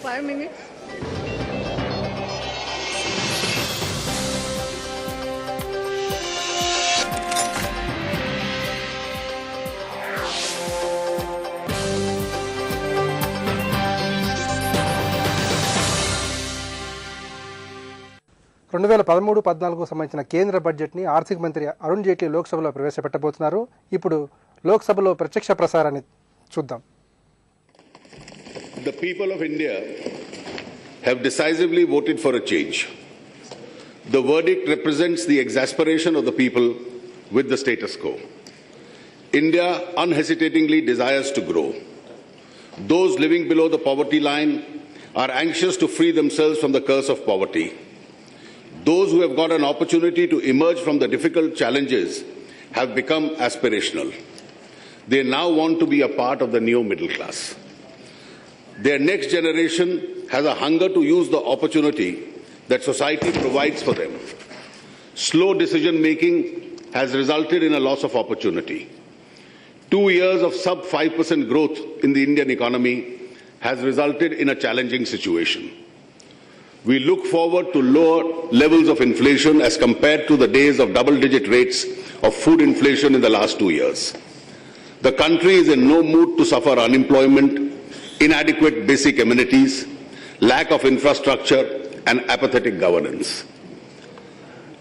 5 minutes. రెండు 2013-14 సంబంధించిన కేంద్ర బడ్జెట్ని ఆర్థిక మంత్రి అరుణ్ జైట్లీ లోక్సభలో ప్రవేశపెట్టబోతున్నారు. ఇప్పుడు లోక్సభలో ప్రత్యక్ష ప్రసారాన్ని చూద్దాం. The people of India have decisively voted for a change. The verdict represents the exasperation of the people with the status quo. India unhesitatingly desires to grow. Those living below the poverty line are anxious to free themselves from the curse of poverty. Those who have got an opportunity to emerge from the difficult challenges have become aspirational. They now want to be a part of the new middle class. Their next generation has a hunger to use the opportunity that society provides for them. Slow decision-making has resulted in a loss of opportunity. 2 years of sub 5% growth in the Indian economy has resulted in a challenging situation. We look forward to lower levels of inflation as compared to the days of double-digit rates of food inflation in the last 2 years. The country is in no mood to suffer unemployment, inadequate basic amenities, lack of infrastructure, and apathetic governance.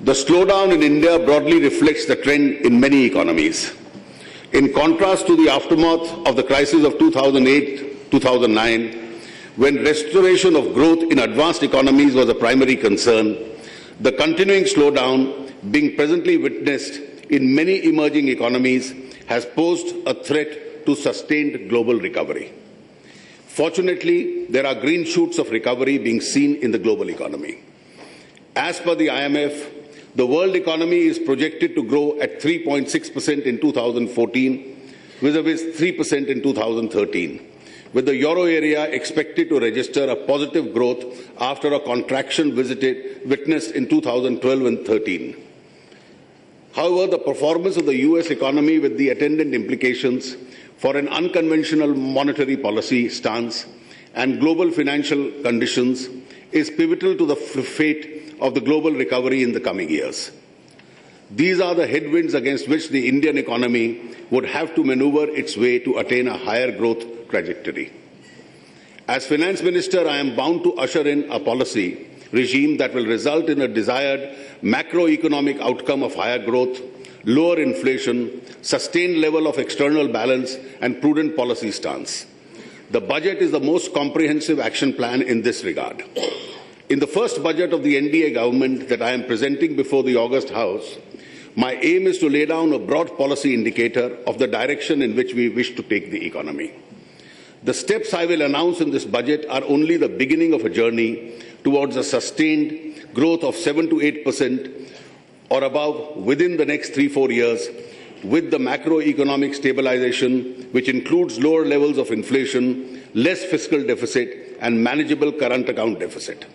The slowdown in India broadly reflects the trend in many economies. In contrast to the aftermath of the crisis of 2008-2009, when restoration of growth in advanced economies was a primary concern, the continuing slowdown being presently witnessed in many emerging economies has posed a threat to sustained global recovery. Fortunately, there are green shoots of recovery being seen in the global economy. As per the IMF, the world economy is projected to grow at 3.6% in 2014, vis-a-vis 3% in 2013. With the euro area expected to register a positive growth after a contraction witnessed in 2012 and 13. However, the performance of the US economy with the attendant implications for an unconventional monetary policy stance and global financial conditions is pivotal to the fate of the global recovery in the coming years. These are the headwinds against which the Indian economy would have to maneuver its way to attain a higher growth trajectory. As Finance Minister, I am bound to usher in a policy regime that will result in a desired macroeconomic outcome of higher growth, lower inflation, sustained level of external balance, and prudent policy stance. The budget is the most comprehensive action plan in this regard. In the first budget of the NDA government that I am presenting before the August House, my aim is to lay down a broad policy indicator of the direction in which we wish to take the economy. The steps I will announce in this budget are only the beginning of a journey towards a sustained growth of 7 to 8% or above within the next 3-4 years, with the macroeconomic stabilization, which includes lower levels of inflation, less fiscal deficit, and manageable current account deficit.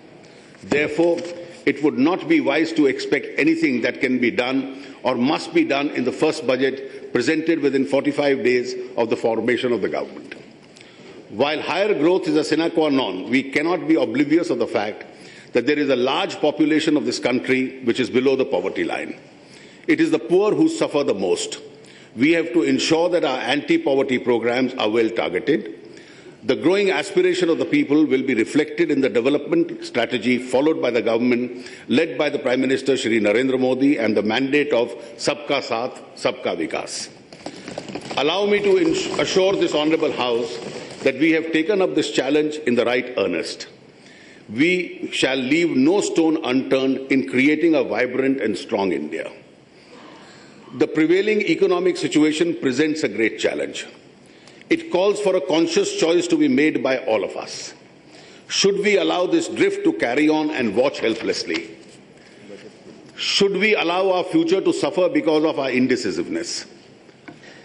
Therefore, it would not be wise to expect anything that can be done or must be done in the first budget presented within 45 days of the formation of the government. While higher growth is a sine qua non, we cannot be oblivious of the fact that there is a large population of this country which is below the poverty line. It is the poor who suffer the most. We have to ensure that our anti-poverty programs are well targeted. The growing aspiration of the people will be reflected in the development strategy followed by the government led by the Prime Minister Shri Narendra Modi and the mandate of Sabka Saath, Sabka Vikas. Allow me to assure this Honourable House that we have taken up this challenge in the right earnest. We shall leave no stone unturned in creating a vibrant and strong India. The prevailing economic situation presents a great challenge. It calls for a conscious choice to be made by all of us. Should we allow this drift to carry on and watch helplessly? Should we allow our future to suffer because of our indecisiveness?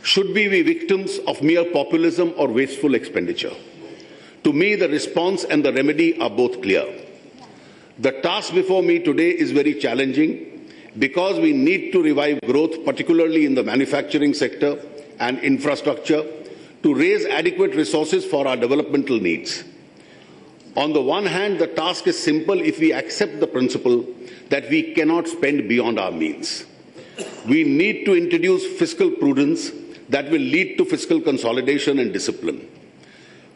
Should we be victims of mere populism or wasteful expenditure? To me, the response and the remedy are both clear. The task before me today is very challenging because we need to revive growth, particularly in the manufacturing sector and infrastructure, to raise adequate resources for our developmental needs. On the one hand, the task is simple if we accept the principle that we cannot spend beyond our means. We need to introduce fiscal prudence that will lead to fiscal consolidation and discipline.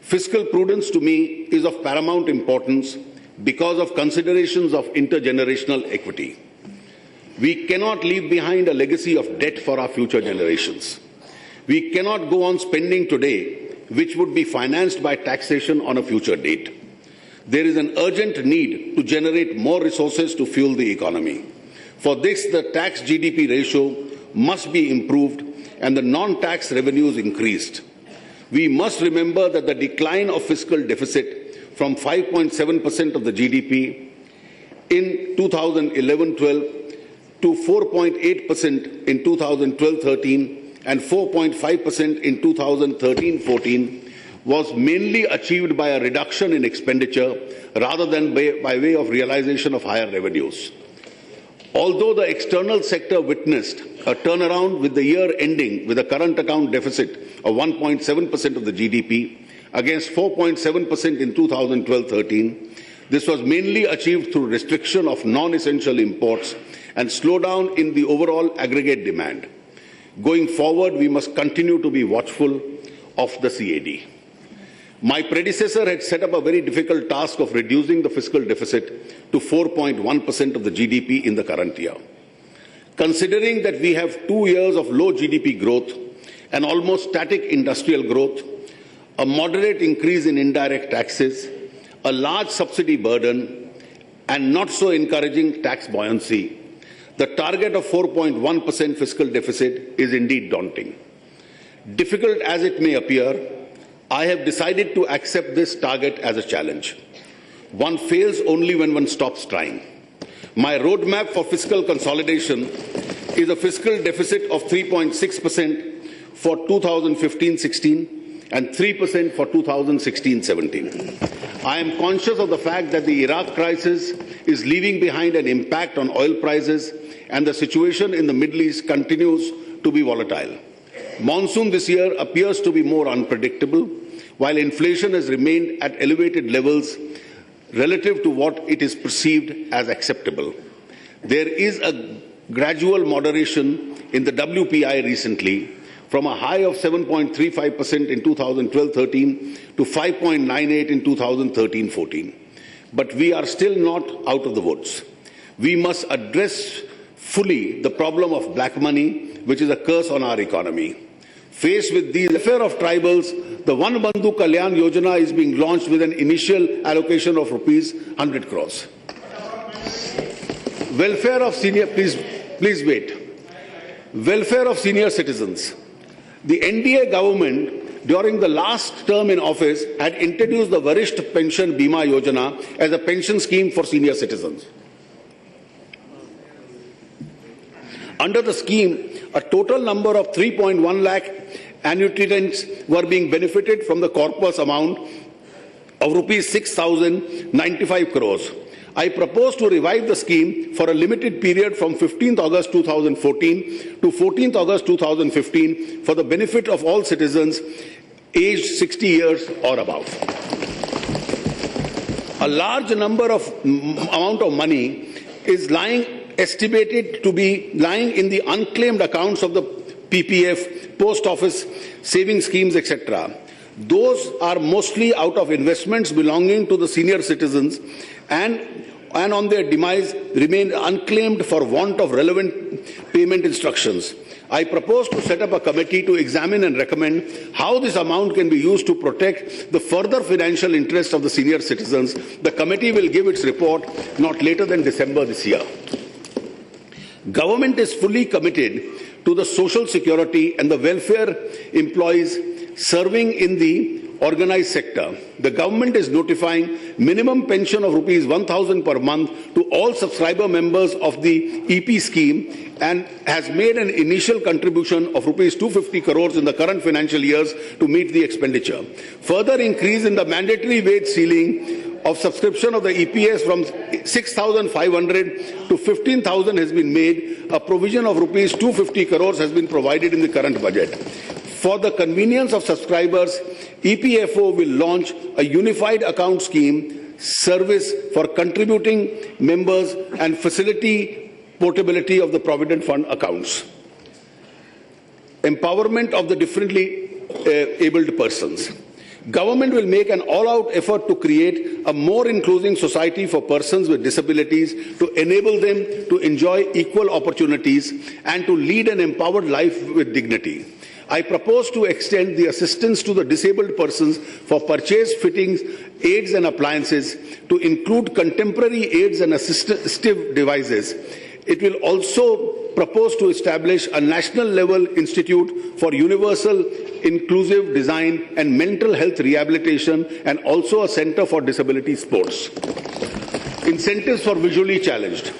Fiscal prudence to me is of paramount importance because of considerations of intergenerational equity. We cannot leave behind a legacy of debt for our future generations. We cannot go on spending today, which would be financed by taxation on a future date. There is an urgent need to generate more resources to fuel the economy. For this, the tax GDP ratio must be improved and the non-tax revenues increased. We must remember that the decline of fiscal deficit from 5.7% of the GDP in 2011-12 to 4.8% in 2012-13 and 4.5% in 2013-14 was mainly achieved by a reduction in expenditure rather than by way of realization of higher revenues. Although the external sector witnessed a turnaround with the year ending with a current account deficit of 1.7% of the GDP against 4.7% in 2012-13, this was mainly achieved through restriction of non-essential imports and slowdown in the overall aggregate demand. Going forward, we must continue to be watchful of the CAD. My predecessor had set up a very difficult task of reducing the fiscal deficit to 4.1% of the GDP in the current year. Considering that we have 2 years of low GDP growth and almost static industrial growth, a moderate increase in indirect taxes, a large subsidy burden, and not so encouraging tax buoyancy, the target of 4.1% fiscal deficit is indeed daunting. Difficult as it may appear, I have decided to accept this target as a challenge. One fails only when one stops trying. My roadmap for fiscal consolidation is a fiscal deficit of 3.6% for 2015-16 and 3% for 2016-17. I am conscious of the fact that the Iraq crisis is leaving behind an impact on oil prices and the situation in the Middle East continues to be volatile. Monsoon this year appears to be more unpredictable, while inflation has remained at elevated levels relative to what it is perceived as acceptable. There is a gradual moderation in the WPI recently, from a high of 7.35% in 2012-13 to 5.98% in 2013-14. But we are still not out of the woods. We must address fully the problem of black money, which is a curse on our economy. Faced with the welfare of tribals, the One Bandhu Kalyan Yojana is being launched with an initial allocation of rupees 100 crores. Welfare of senior, please wait. Welfare of senior citizens. The NDA government, during the last term in office, had introduced the Varisht Pension Bima Yojana as a pension scheme for senior citizens. Under the scheme, a total number of 3.1 lakh annuitants were being benefited from the corpus amount of rupees 6,095 crores. I propose to revive the scheme for a limited period from 15th August 2014 to 14th August 2015 for the benefit of all citizens aged 60 years or above. A large number of amount of money is estimated to be lying in the unclaimed accounts of the PPF, post office, saving schemes, etc. Those are mostly out of investments belonging to the senior citizens and on their demise remain unclaimed for want of relevant payment instructions. I propose to set up a committee to examine and recommend how this amount can be used to protect the further financial interests of the senior citizens. The committee will give its report not later than December this year. Government is fully committed to the social security and the welfare employees serving in the organized sector. The government is notifying minimum pension of rupees 1,000 per month to all subscriber members of the EP scheme and has made an initial contribution of rupees 250 crores in the current financial years to meet the expenditure. Further increase in the mandatory wage ceiling of subscription of the EPS from 6,500 to 15,000 has been made. A provision of rupees 250 crores has been provided in the current budget. For the convenience of subscribers, EPFO will launch a unified account scheme service for contributing members and facility portability of the Provident Fund accounts. Empowerment of the differently abled persons. Government will make an all-out effort to create a more inclusive society for persons with disabilities to enable them to enjoy equal opportunities and to lead an empowered life with dignity. I propose to extend the assistance to the disabled persons for purchase, fittings, aids and appliances to include contemporary aids and assistive devices. It will also propose to establish a national level institute for universal inclusive design and mental health rehabilitation and also a center for disability sports. Incentives for visually challenged.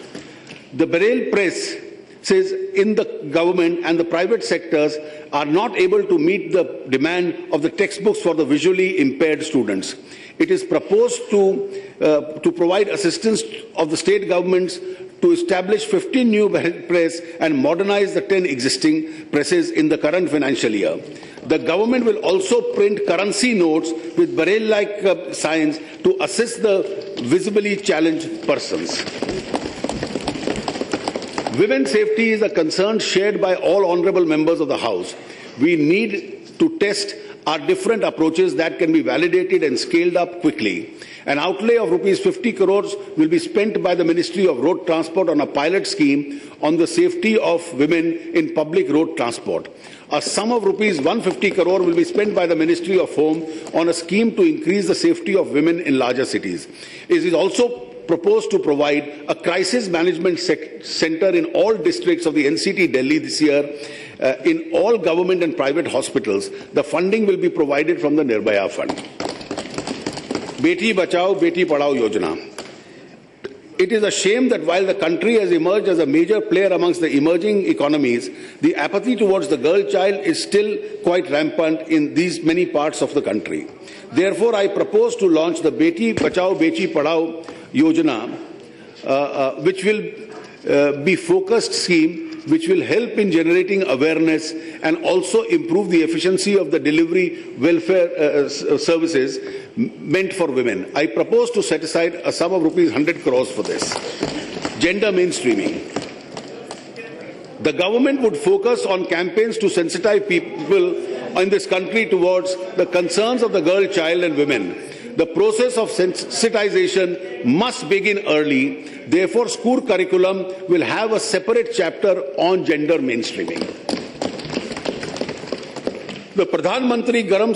The Beryl Press says in the government and the private sectors are not able to meet the demand of the textbooks for the visually impaired students. It is proposed to provide assistance of the state governments to establish 15 new press and modernize the 10 existing presses in the current financial year. The government will also print currency notes with Braille-like signs to assist the visibly challenged persons. Women's safety is a concern shared by all honourable members of the House. We need to test our different approaches that can be validated and scaled up quickly. An outlay of rupees 50 crores will be spent by the Ministry of Road Transport on a pilot scheme on the safety of women in public road transport. A sum of rupees 150 crore will be spent by the Ministry of Home on a scheme to increase the safety of women in larger cities. It is also proposed to provide a crisis management center in all districts of the NCT Delhi this year. In all government and private hospitals, the funding will be provided from the Nirbhaya Fund. Beti Bachao, Beti Padhao Yojana. It is a shame that while the country has emerged as a major player amongst the emerging economies, the apathy towards the girl child is still quite rampant in these many parts of the country. Therefore, I propose to launch the Beti Bachao, Beti Padhao Yojana, which will be focused scheme which will help in generating awareness and also improve the efficiency of the delivery welfare services meant for women. I propose to set aside a sum of rupees 100 crores for this. Gender mainstreaming. The government would focus on campaigns to sensitize people in this country towards the concerns of the girl, child and women. The process of sensitization must begin early. Therefore, school curriculum will have a separate chapter on gender mainstreaming. The Pradhan Mantri Gram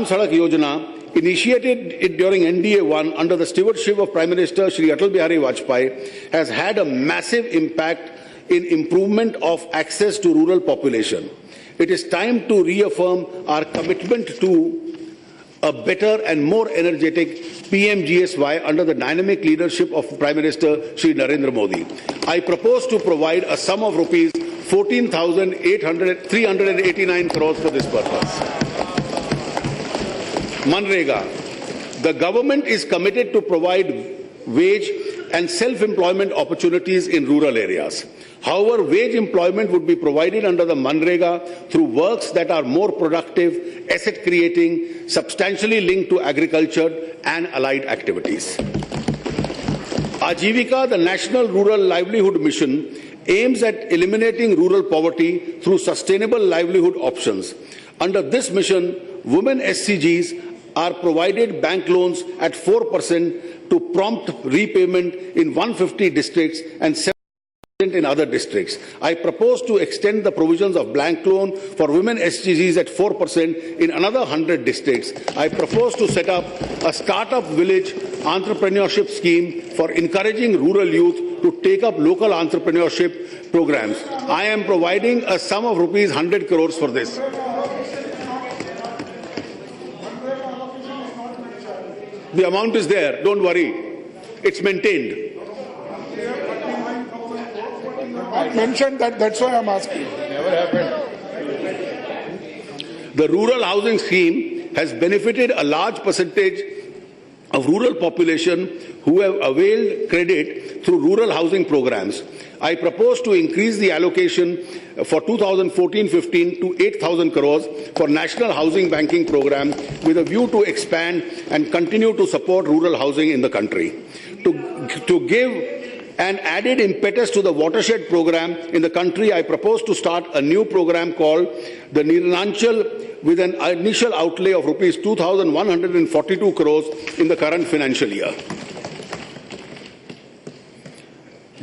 Sadak Yojana, initiated it during NDA-1 under the stewardship of Prime Minister Shri Atal Bihari Vajpayee, has had a massive impact in improvement of access to rural population. It is time to reaffirm our commitment to a better and more energetic PMGSY under the dynamic leadership of Prime Minister Shri Narendra Modi. I propose to provide a sum of rupees 14,389 crores for this purpose. Manrega. The government is committed to provide wage and self-employment opportunities in rural areas. However, wage employment would be provided under the Manrega through works that are more productive, asset-creating, substantially linked to agriculture and allied activities. Ajivika, the National Rural Livelihood Mission, aims at eliminating rural poverty through sustainable livelihood options. Under this mission, women SCGs are provided bank loans at 4% to prompt repayment in 150 districts and 7% in other districts. I propose to extend the provisions of blank loan for women SGGs at 4% in another 100 districts. I propose to set up a startup village entrepreneurship scheme for encouraging rural youth to take up local entrepreneurship programs. I am providing a sum of rupees 100 crores for this. The amount is there, don't worry. It's maintained. Mentioned that, that's why I'm asking. Never happened. The rural housing scheme has benefited a large percentage of rural population who have availed credit through rural housing programs. I propose to increase the allocation for 2014-15 to 8,000 crores for National Housing Banking Program with a view to expand and continue to support rural housing in the country. To give an added impetus to the watershed program in the country, I propose to start a new program called the Nirnanchal with an initial outlay of rupees 2,142 crores in the current financial year.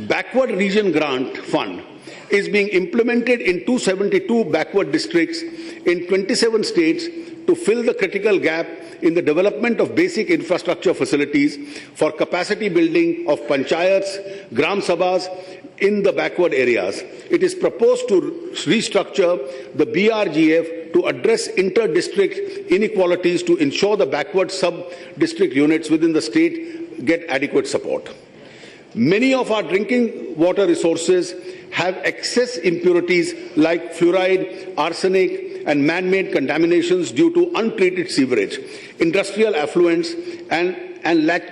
Backward Region Grant Fund is being implemented in 272 backward districts in 27 states to fill the critical gap in the development of basic infrastructure facilities for capacity building of panchayats, gram sabhas in the backward areas. It is proposed to restructure the BRGF to address inter-district inequalities to ensure the backward sub-district units within the state get adequate support. Many of our drinking water resources have excess impurities like fluoride, arsenic, and man-made contaminations due to untreated sewerage, industrial effluents, and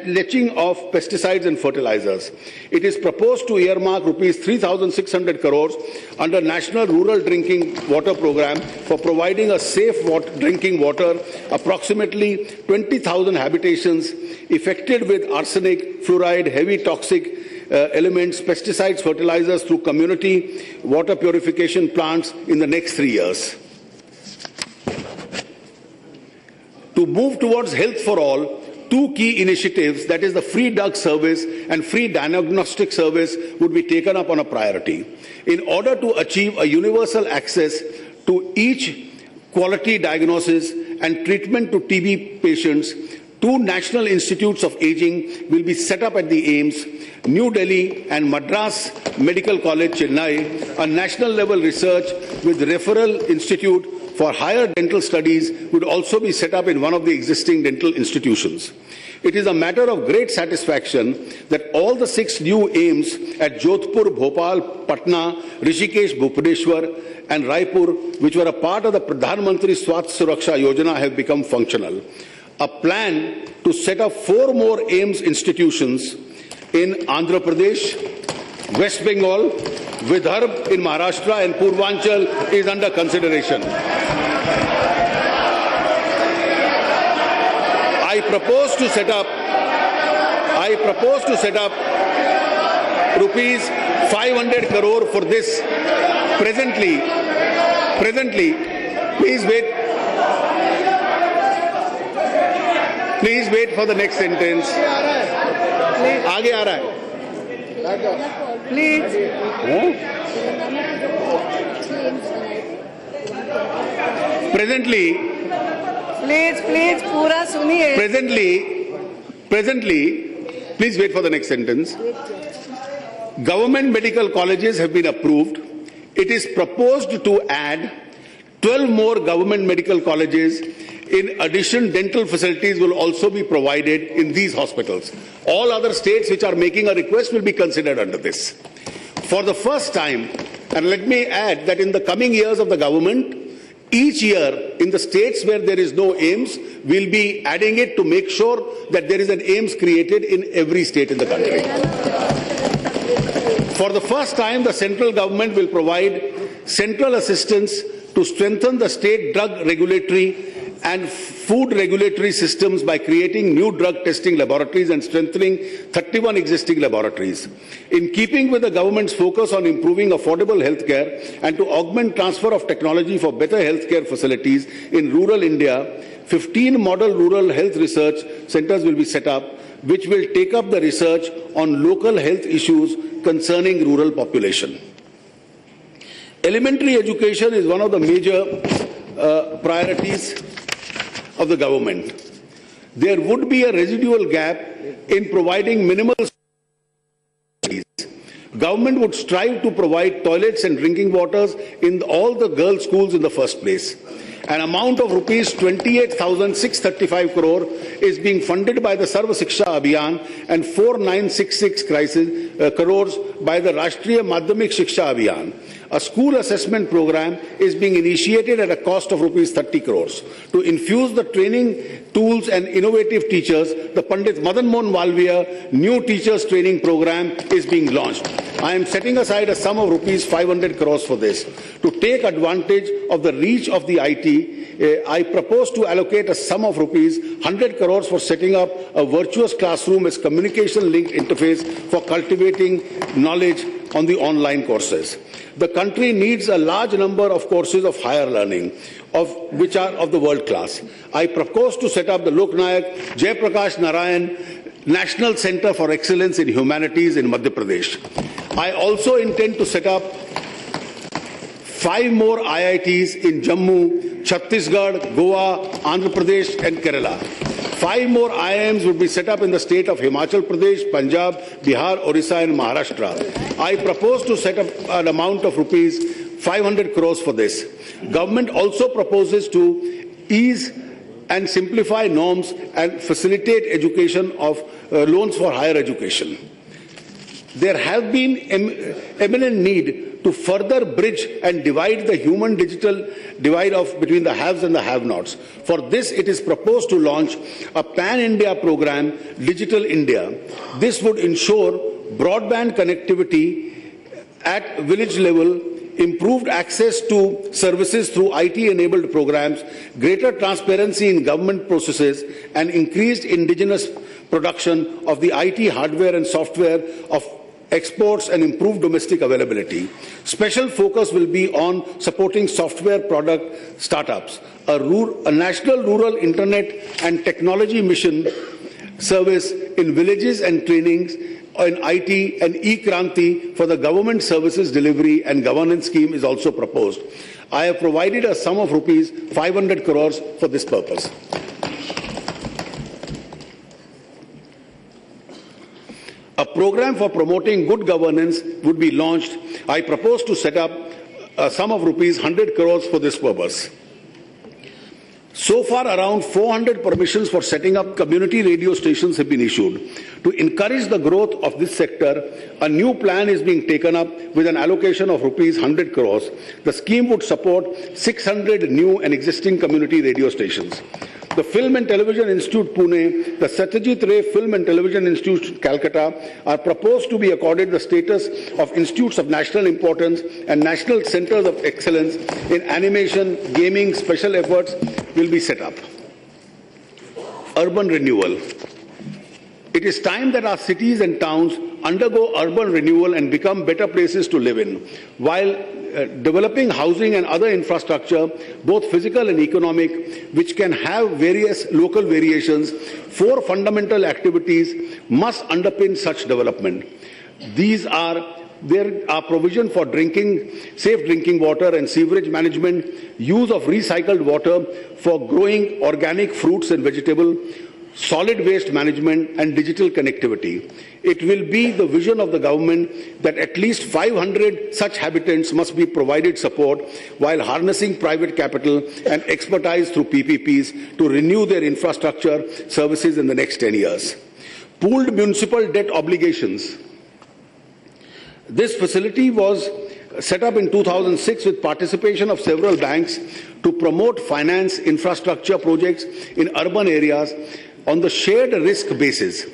leaching of pesticides and fertilizers. It is proposed to earmark rupees 3,600 crores under National Rural Drinking Water Program for providing a safe drinking water, approximately 20,000 habitations affected with arsenic, fluoride, heavy toxic elements, pesticides, fertilizers through community water purification plants in the next 3 years. To move towards health for all, two key initiatives, that is the free drug service and free diagnostic service, would be taken up on a priority. In order to achieve a universal access to each quality diagnosis and treatment to TB patients, 2 National Institutes of Aging will be set up at the AIIMS, New Delhi and Madras Medical College, Chennai. A national level research with referral institute for higher dental studies would also be set up in one of the existing dental institutions. It is a matter of great satisfaction that all the 6 new AIIMS at Jodhpur, Bhopal, Patna, Rishikesh, Bhubaneswar and Raipur, which were a part of the Pradhan Mantri Swasthya Suraksha Yojana, have become functional. A plan to set up 4 more AIIMS institutions in Andhra Pradesh, West Bengal, Vidarbh in Maharashtra and Purvanchal is under consideration. I propose to set up rupees 500 crore for this. Presently, please wait for the next sentence. आगे आ रहा है. Please. Presently, पूरा सुनिए. Presently, please wait for the next sentence. Government medical colleges have been approved. It is proposed to add 12 more government medical colleges. In addition, dental facilities will also be provided in these hospitals. All other states which are making a request will be considered under this. For the first time, and let me add that in the coming years of the government, each year in the states where there is no AIIMS, we'll be adding it to make sure that there is an AIIMS created in every state in the country. For the first time, the central government will provide central assistance to strengthen the state drug regulatory and food regulatory systems by creating new drug testing laboratories and strengthening 31 existing laboratories. In keeping with the government's focus on improving affordable healthcare and to augment transfer of technology for better healthcare facilities in rural India, 15 model rural health research centers will be set up, which will take up the research on local health issues concerning rural population. Elementary education is one of the major priorities of the government. There would be a residual gap in providing minimal facilities. Government would strive to provide toilets and drinking waters in all the girls' schools in the first place. An amount of rupees 28,635 crore is being funded by the Sarva Shiksha Abhiyan and 4,966 crores by the Rashtriya Madhyamik Shiksha Abhiyan, a school assessment program is being initiated at a cost of rupees 30 crores. To infuse the training tools and innovative teachers, the Pandit Madan Mohan Malviya New Teachers Training Program is being launched. I am setting aside a sum of rupees 500 crores for this. To take advantage of the reach of the IT, I propose to allocate a sum of rupees 100 crores for setting up a virtuous classroom as communication-linked interface for cultivating knowledge on the online courses. The country needs a large number of courses of higher learning, which are of the world class. I propose to set up the Loknayak Jayaprakash Narayan National Center for Excellence in Humanities in Madhya Pradesh. I also intend to set up 5 more IITs in Jammu, Chhattisgarh, Goa, Andhra Pradesh and Kerala. 5 more IIMs would be set up in the state of Himachal Pradesh, Punjab, Bihar, Orissa and Maharashtra. I propose to set up an amount of rupees 500 crores for this. Government also proposes to ease and simplify norms and facilitate education of loans for higher education. There has been eminent need to further bridge and divide the human-digital divide between the haves and the have-nots. For this, it is proposed to launch a pan-India program, Digital India. This would ensure broadband connectivity at village level, improved access to services through IT-enabled programs, greater transparency in government processes, and increased indigenous production of the IT hardware and software of exports and improved domestic availability. Special focus will be on supporting software product startups, a national rural internet and technology mission service in villages and trainings in IT and e-Kranti for the government services delivery and governance scheme is also proposed. I have provided a sum of rupees 500 crores for this purpose. A program for promoting good governance would be launched. I propose to set up a sum of rupees 100 crores for this purpose. So far, around 400 permissions for setting up community radio stations have been issued. To encourage the growth of this sector, a new plan is being taken up with an allocation of rupees 100 crores. The scheme would support 600 new and existing community radio stations. The Film and Television Institute Pune, the Satyajit Ray Film and Television Institute Calcutta are proposed to be accorded the status of institutes of national importance and national centers of excellence in animation, gaming, special efforts will be set up. Urban renewal. It is time that our cities and towns undergo urban renewal and become better places to live in. While developing housing and other infrastructure, both physical and economic, which can have various local variations, 4 fundamental activities must underpin such development. There are provision for safe drinking water and sewerage management, use of recycled water for growing organic fruits and vegetables, solid waste management and digital connectivity. It will be the vision of the government that at least 500 such habitants must be provided support while harnessing private capital and expertise through PPPs to renew their infrastructure services in the next 10 years. Pooled municipal debt obligations. This facility was set up in 2006 with participation of several banks to promote finance infrastructure projects in urban areas on the shared risk basis.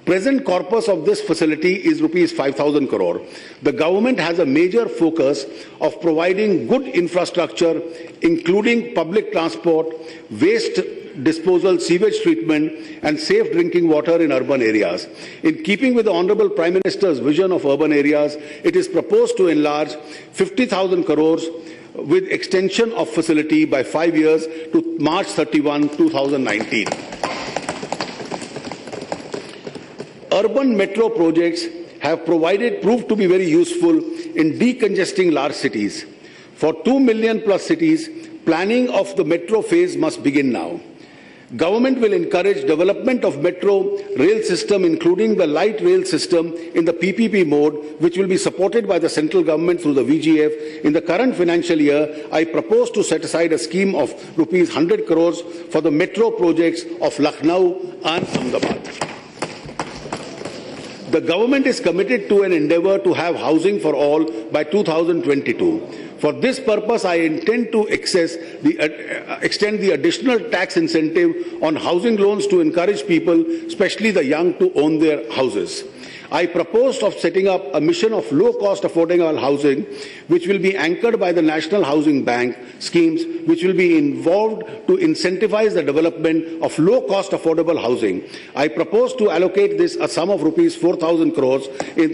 Present corpus of this facility is rupees 5,000 crore. The government has a major focus of providing good infrastructure, including public transport, waste disposal, sewage treatment, and safe drinking water in urban areas. In keeping with the Honorable Prime Minister's vision of urban areas, it is proposed to enlarge 50,000 crores with extension of facility by 5 years to March 31, 2019. Urban metro projects have proved to be very useful in decongesting large cities. For 2 million plus cities, planning of the metro phase must begin now. Government will encourage development of metro rail system, including the light rail system in the PPP mode, which will be supported by the central government through the VGF. In the current financial year, I propose to set aside a scheme of rupees 100 crores for the metro projects of Lucknow and Ahmedabad. The government is committed to an endeavour to have housing for all by 2022. For this purpose, I intend to extend the additional tax incentive on housing loans to encourage people, especially the young, to own their houses. I proposed of setting up a mission of low-cost affordable housing, which will be anchored by the National Housing Bank schemes, which will be involved to incentivize the development of low-cost affordable housing. I propose to allocate this a sum of rupees 4,000 crores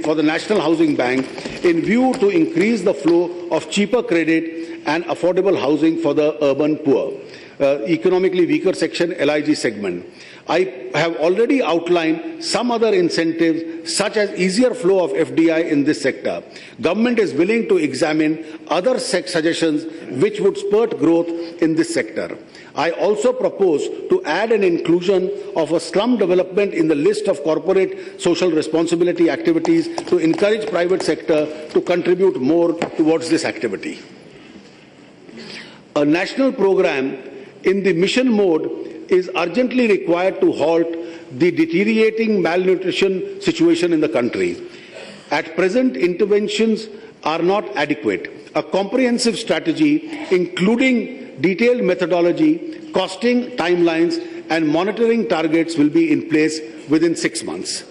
for the National Housing Bank in view to increase the flow of cheaper credit and affordable housing for the urban poor, economically weaker section, LIG segment. I have already outlined some other incentives, such as easier flow of FDI in this sector. Government is willing to examine other suggestions which would spurt growth in this sector. I also propose to add an inclusion of a slum development in the list of corporate social responsibility activities to encourage private sector to contribute more towards this activity. A national program in the mission mode is urgently required to halt the deteriorating malnutrition situation in the country. At present, interventions are not adequate. A comprehensive strategy, including detailed methodology, costing timelines, and monitoring targets will be in place within 6 months.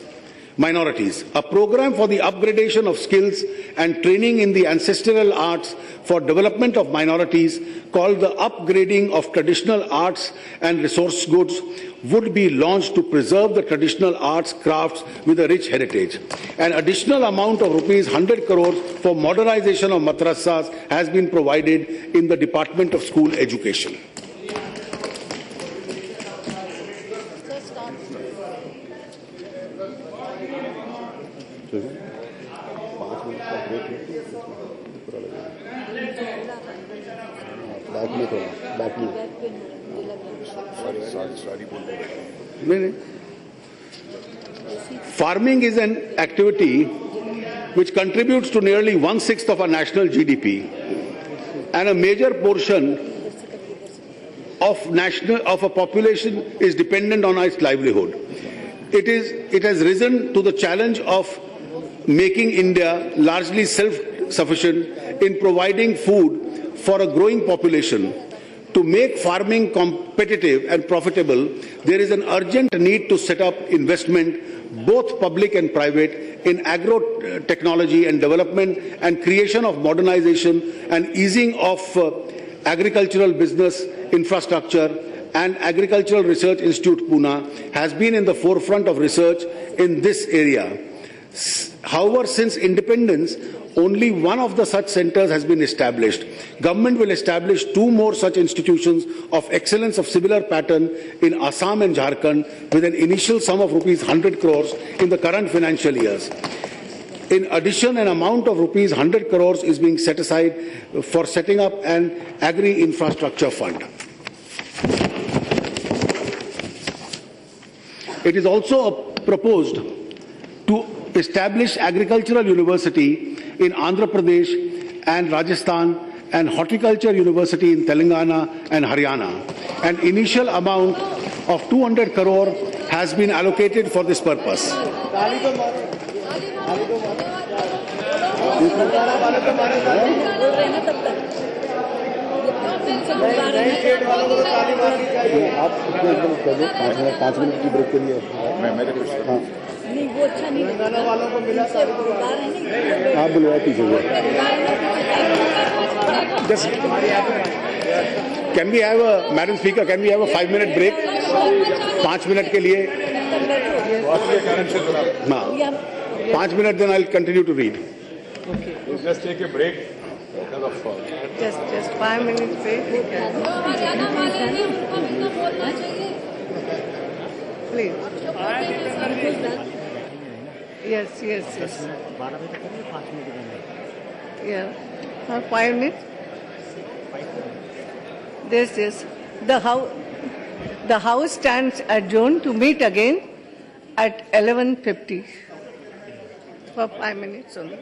Minorities. A program for the upgradation of skills and training in the ancestral arts for development of minorities, called the Upgrading of Traditional Arts and Resource Goods, would be launched to preserve the traditional arts crafts with a rich heritage. An additional amount of rupees 100 crores for modernization of madrasas has been provided in the Department of School Education. Farming is an activity which contributes to nearly 1/6 of our national GDP, and a major portion of a population is dependent on its livelihood. It has risen to the challenge of making India largely self-sufficient in providing food for a growing population. To make farming competitive and profitable, there is an urgent need to set up investment, both public and private, in agro-technology and development and creation of modernization and easing of agricultural business infrastructure. And Agricultural Research Institute, Pune, has been in the forefront of research in this area. However, since independence, only one of the such centers has been established. Government will establish 2 more such institutions of excellence of similar pattern in Assam and Jharkhand with an initial sum of rupees 100 crores in the current financial years. In addition, an amount of rupees 100 crores is being set aside for setting up an agri-infrastructure fund. It is also proposed to establish agricultural university in Andhra Pradesh and Rajasthan and horticulture university in Telangana and Haryana. An initial amount of 200 crore has been allocated for this purpose. नहीं वो अच्छा नहीं लगाना वालों को मिला sir आप बुलवा कीजिए. Just can we have a, Madam Speaker, can we have a 5-minute break? 5 minute के लिए. हाँ. 5 minutes, then I'll continue to read. Okay. We'll just take a break because of Just 5 minutes break. Please. Yes. Yeah. 5 minutes. This. The House stands adjourned to meet again at 11:50 for 5 minutes only.